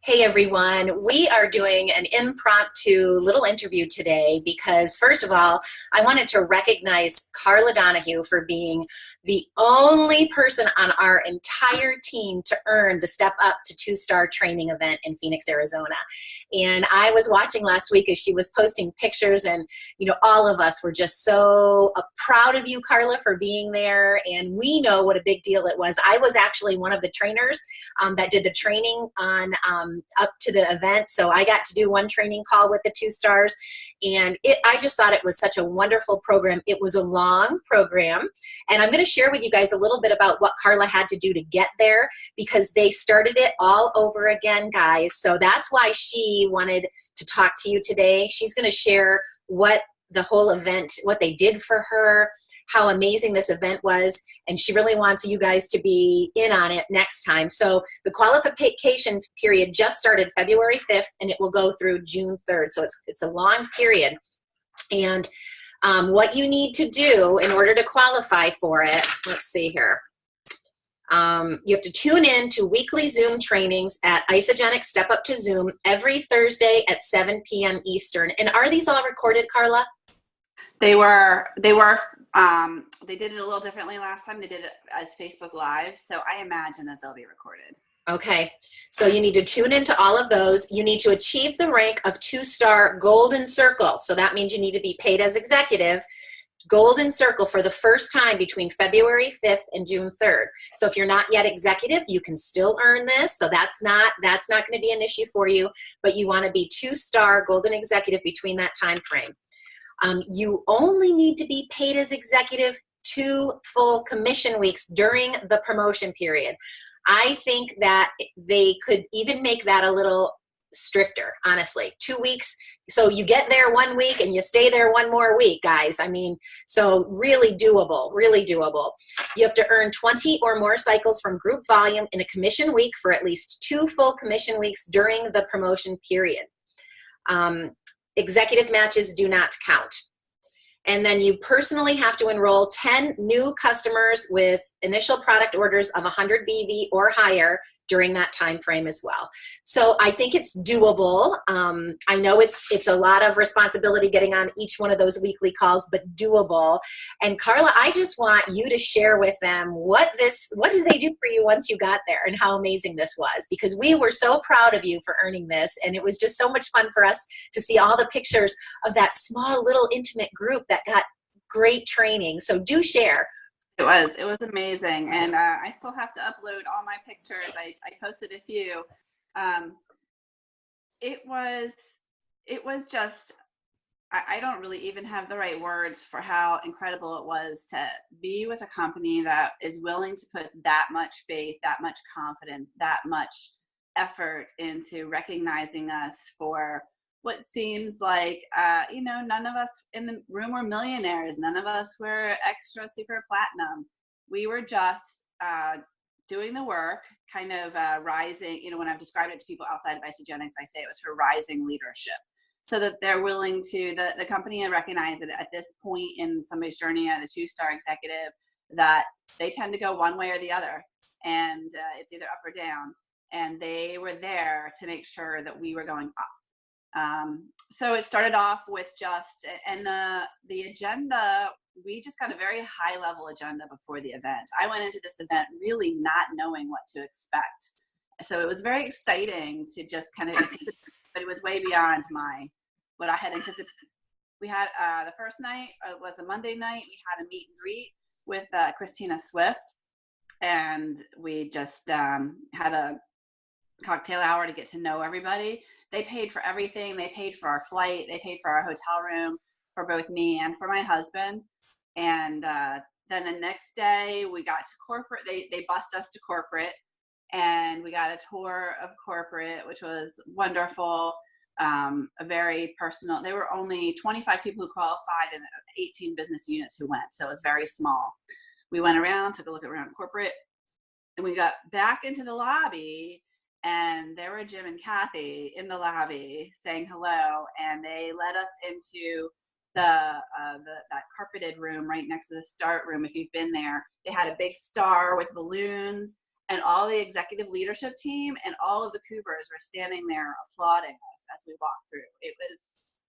Hey everyone, we are doing an impromptu little interview today because, first of all, I wanted to recognize Karla Donahue for being the only person on our entire team to earn the Step Up to Two-Star training event in Phoenix, Arizona. And I was watching last week as she was posting pictures, and all of us were just so proud of you, Karla, for being there. And we know what a big deal it was. I was actually one of the trainers that did the training on up to the event. So I got to do one training call with the two stars, and I just thought it was such a wonderful program. It was a long program, and I'm going to share with you guys a little bit about what Karla had to do to get there, because they started it all over again, guys. So that's why she wanted to talk to you today. She's going to share what the whole event, what they did for her, how amazing this event was, and she really wants you guys to be in on it next time. So the qualification period just started February 5th, and it will go through June 3rd. So it's a long period. And what you need to do in order to qualify for it, let's see here. You have to tune in to weekly Zoom trainings at Isogenic Step Up to Zoom every Thursday at 7 p.m. Eastern. And are these all recorded, Karla? They did it a little differently last time. They did it as Facebook Live, so I imagine that they'll be recorded. Okay, so you need to tune into all of those. You need to achieve the rank of two-star Golden Circle. So that means you need to be paid as executive, Golden Circle, for the first time between February 5th and June 3rd. So if you're not yet executive, you can still earn this. So that's not going to be an issue for you, but you want to be two-star Golden Executive between that time frame. You only need to be paid as executive 2 full commission weeks during the promotion period. I think that they could even make that a little stricter, honestly. 2 weeks, so you get there 1 week and you stay there 1 more week, guys. I mean, so really doable, really doable. You have to earn 20 or more cycles from group volume in a commission week for at least 2 full commission weeks during the promotion period. Executive matches do not count. And then you personally have to enroll 10 new customers with initial product orders of 100 BV or higher during that time frame as well. So I think it's doable. I know it's a lot of responsibility getting on each one of those weekly calls, but doable. And Karla, I just want you to share with them what did they do for you once you got there and how amazing this was, because we were so proud of you for earning this. And it was just so much fun for us to see all the pictures of that small little intimate group that got great training. So do share. It was amazing, and I still have to upload all my pictures. I posted a few. It was just, I don't really even have the right words for how incredible it was to be with a company that is willing to put that much faith, that much confidence, that much effort into recognizing us for what seems like, none of us in the room were millionaires. None of us were extra super platinum. We were just doing the work, kind of rising. When I've described it to people outside of Isogenics, I say it was for rising leadership, so that they're willing to, the company recognize that at this point in somebody's journey at a 2-star executive, that they tend to go one way or the other, and it's either up or down. And they were there to make sure that we were going up. So it started off with and the agenda, we just got a very high level agenda before the event. I went into this event really not knowing what to expect. So it was very exciting to just kind of anticipate, but it was way beyond what I had anticipated. We had, the first night was a Monday night. We had a meet and greet with Christina Swift, and we just had a cocktail hour to get to know everybody. They paid for everything. They paid for our flight. They paid for our hotel room for both me and for my husband. And then the next day we got to corporate. They bussed us to corporate, and we got a tour of corporate, which was wonderful. A very personal. There were only 25 people who qualified and 18 business units who went. So it was very small. We went around, took a look around corporate, and we got back into the lobby. And there were Jim and Kathy in the lobby saying hello, and they led us into that carpeted room right next to the start room. If you've been there, they had a big star with balloons, and all the executive leadership team and all of the Cougars were standing there applauding us as we walked through.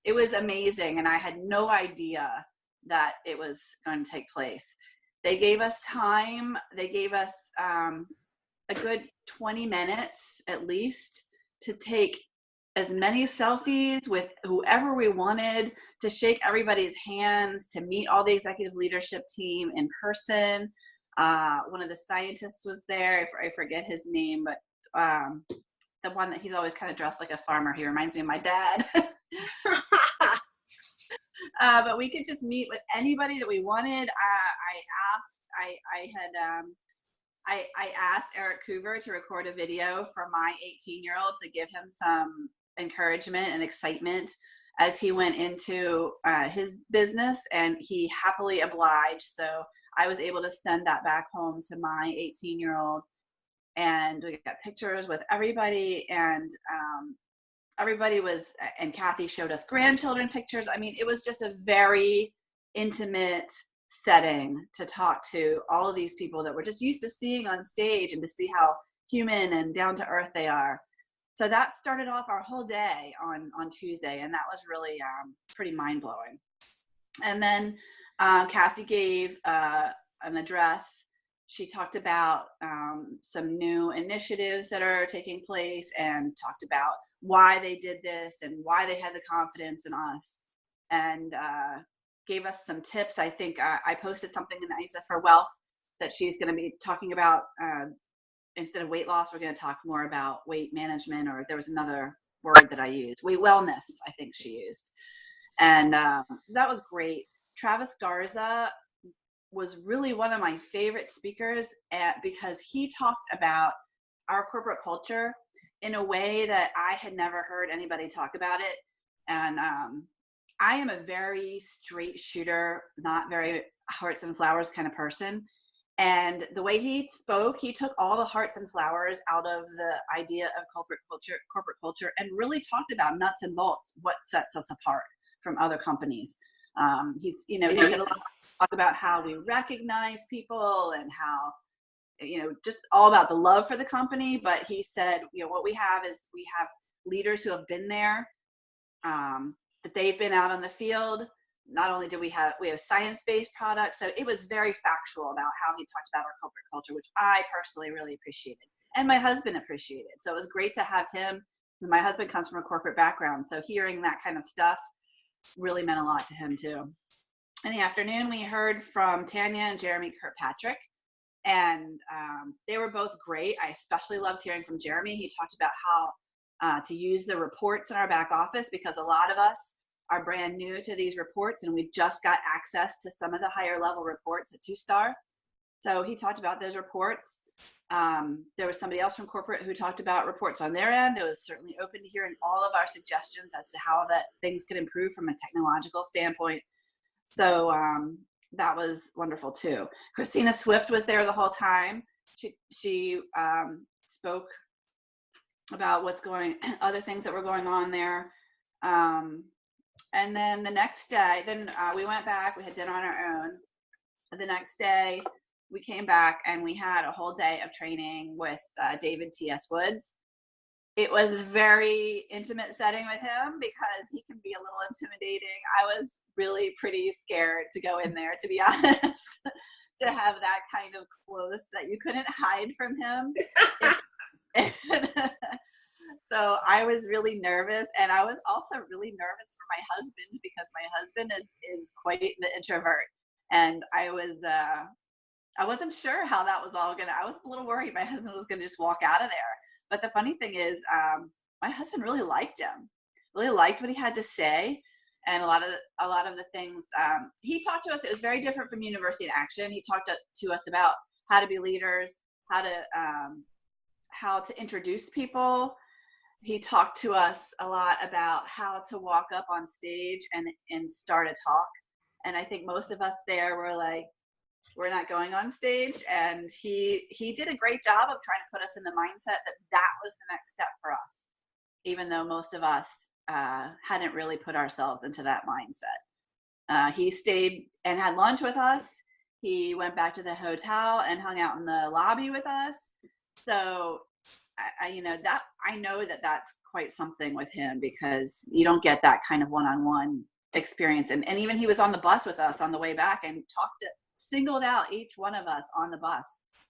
It was amazing, and I had no idea that it was going to take place. They gave us time. They gave us a good 20 minutes at least to take as many selfies with whoever we wanted, to shake everybody's hands, to meet all the executive leadership team in person. One of the scientists was there. I forget his name, but the one that he's always kind of dressed like a farmer. He reminds me of my dad. But we could just meet with anybody that we wanted. I asked Eric Coover to record a video for my 18-year-old to give him some encouragement and excitement as he went into his business, and he happily obliged. So I was able to send that back home to my 18-year-old, and we got pictures with everybody, and everybody was, and Kathy showed us grandchildren pictures. I mean, it was just a very intimate setting to talk to all of these people that we're just used to seeing on stage, and to see how human and down to earth they are. So that started off our whole day on Tuesday, and that was really pretty mind-blowing. And then Kathy gave an address. She talked about some new initiatives that are taking place, and talked about why they did this and why they had the confidence in us, and gave us some tips. I think I posted something in the ISA for Wealth that she's going to be talking about. Instead of weight loss, we're going to talk more about weight management, or there was another word that I used, weight wellness, I think she used. And that was great. Travis Garza was really one of my favorite speakers because he talked about our corporate culture in a way that I had never heard anybody talk about it. And I am a very straight shooter, not very hearts and flowers kind of person. And the way he spoke, he took all the hearts and flowers out of the idea of corporate culture, and really talked about nuts and bolts, what sets us apart from other companies. He said a lot about how we recognize people, and how, just all about the love for the company. But he said, what we have is we have leaders who have been there, that they've been out on the field. Not only do we have science-based products, so it was very factual about how he talked about our corporate culture, which I personally really appreciated, and my husband appreciated. So it was great to have him. My husband comes from a corporate background, so hearing that kind of stuff really meant a lot to him too. In the afternoon, we heard from Tanya and Jeremy Kirkpatrick, and they were both great. I especially loved hearing from Jeremy. He talked about how to use the reports in our back office, because a lot of us are brand new to these reports, and we just got access to some of the higher level reports at 2-Star. So he talked about those reports. There was somebody else from corporate who talked about reports on their end. It was certainly open to hearing all of our suggestions as to how that things could improve from a technological standpoint. So that was wonderful too. Christina Swift was there the whole time. She spoke about other things that were going on there. And then the next day, we went back, we had dinner on our own. The next day, we came back and we had a whole day of training with David T.S. Woods. It was a very intimate setting with him because he can be a little intimidating. I was really pretty scared to go in there, to be honest, to have that kind of close that you couldn't hide from him. So I was really nervous, and I was also really nervous for my husband, because my husband is quite the introvert, and I wasn't sure how that was all I was a little worried my husband was gonna just walk out of there. But the funny thing is, my husband really liked him, really liked what he had to say, and a lot of the things he talked to us. It was very different from University in Action. He talked to us about how to be leaders, how to introduce people. He talked to us a lot about how to walk up on stage and start a talk. And I think most of us there were like, we're not going on stage. And he did a great job of trying to put us in the mindset that was the next step for us, even though most of us hadn't really put ourselves into that mindset. He stayed and had lunch with us. He went back to the hotel and hung out in the lobby with us. So I know that that's quite something with him, because you don't get that kind of one-on-one experience. And even he was on the bus with us on the way back and singled out each one of us on the bus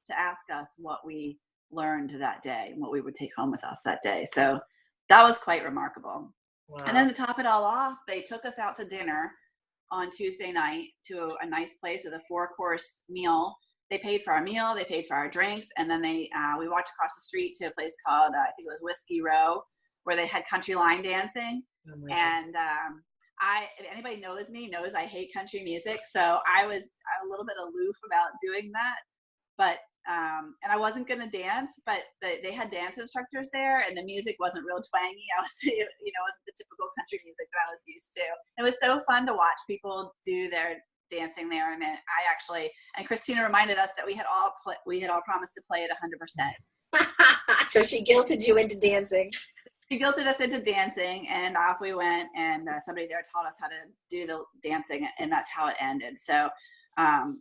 to ask us what we learned that day and what we would take home with us that day. So that was quite remarkable. Wow. And then to top it all off, they took us out to dinner on Tuesday night to a nice place with a 4-course meal. They paid for our meal, they paid for our drinks, and then we walked across the street to a place called, I think it was Whiskey Row, where they had country line dancing. Oh, and if anybody knows me, knows I hate country music, so I was a little bit aloof about doing that. But and I wasn't going to dance, but they had dance instructors there, and the music wasn't real twangy. Wasn't the typical country music that I was used to. It was so fun to watch people do their dancing there, and and Christina reminded us that we had all promised to play at 100%. So she guilted you into dancing. She guilted us into dancing, and off we went, and somebody there taught us how to do the dancing, and that's how it ended. So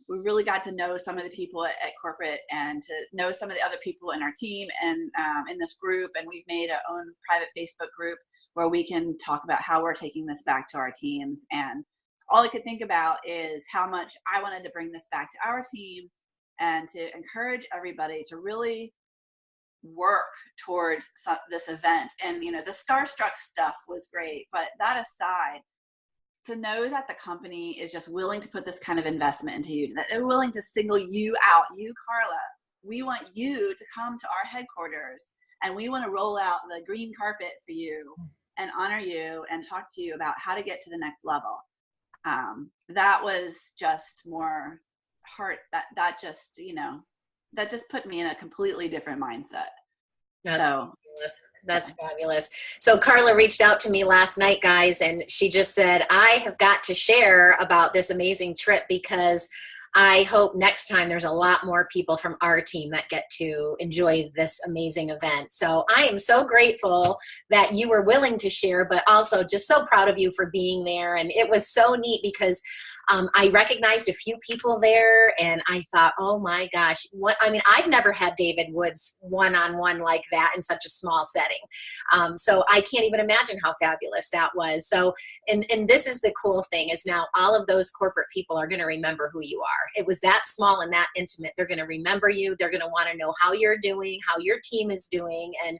we really got to know some of the people at corporate, and to know some of the other people in our team and in this group. And we've made our own private Facebook group where we can talk about how we're taking this back to our teams. And all I could think about is how much I wanted to bring this back to our team, and to encourage everybody to really work towards this event. And, the Starstruck stuff was great, but that aside, to know that the company is just willing to put this kind of investment into you, that they're willing to single you out, you, Karla, we want you to come to our headquarters, and we want to roll out the green carpet for you and honor you and talk to you about how to get to the next level. That was just more heart, that just put me in a completely different mindset. Fabulous. That's fabulous. So Karla reached out to me last night, guys, and she just said, I have got to share about this amazing trip, because I hope next time there's a lot more people from our team that get to enjoy this amazing event. So I am so grateful that you were willing to share, but also just so proud of you for being there. And it was so neat, because I recognized a few people there, and I thought, oh my gosh, I've never had David Woods one-on-one like that in such a small setting. So I can't even imagine how fabulous that was. So, and this is the cool thing, is now all of those corporate people are going to remember who you are. It was that small and that intimate. They're going to remember you. They're going to want to know how you're doing, how your team is doing. And,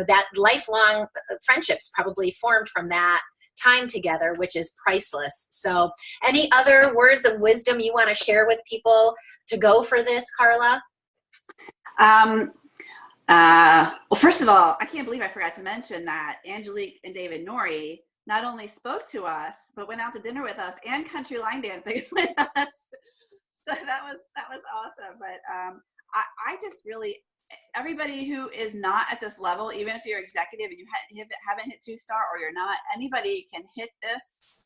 that lifelong friendships probably formed from that time together, which is priceless. So any other words of wisdom you want to share with people to go for this, Karla? Well, first of all, I can't believe I forgot to mention that Angelique and David Norrie not only spoke to us, but went out to dinner with us and country line dancing with us. So that was awesome. But I just really, everybody who is not at this level, even if you're executive and you haven't hit 2-star, or you're not, anybody can hit this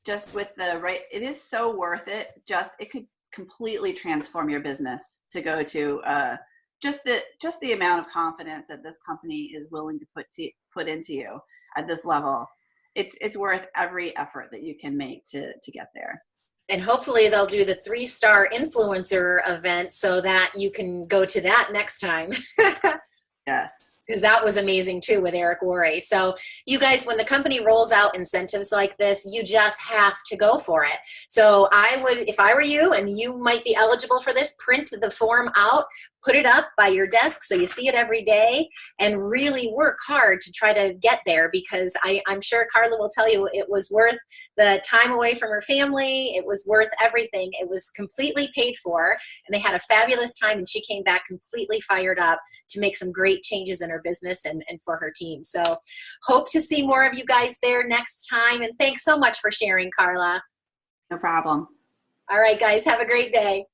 just with the right. It is so worth it. It could completely transform your business to go to just the amount of confidence that this company is willing to put into you at this level. It's worth every effort that you can make to get there. And hopefully they'll do the 3-star influencer event so that you can go to that next time. Yes. Because that was amazing too with Eric Worre. So you guys, when the company rolls out incentives like this, you just have to go for it. So I would, if I were you, and you might be eligible for this, print the form out, put it up by your desk so you see it every day, and really work hard to try to get there, because I'm sure Karla will tell you it was worth the time away from her family. It was worth everything. It was completely paid for, and they had a fabulous time, and she came back completely fired up to make some great changes in her business and for her team. So hope to see more of you guys there next time, and thanks so much for sharing, Karla. No problem. All right, guys, have a great day.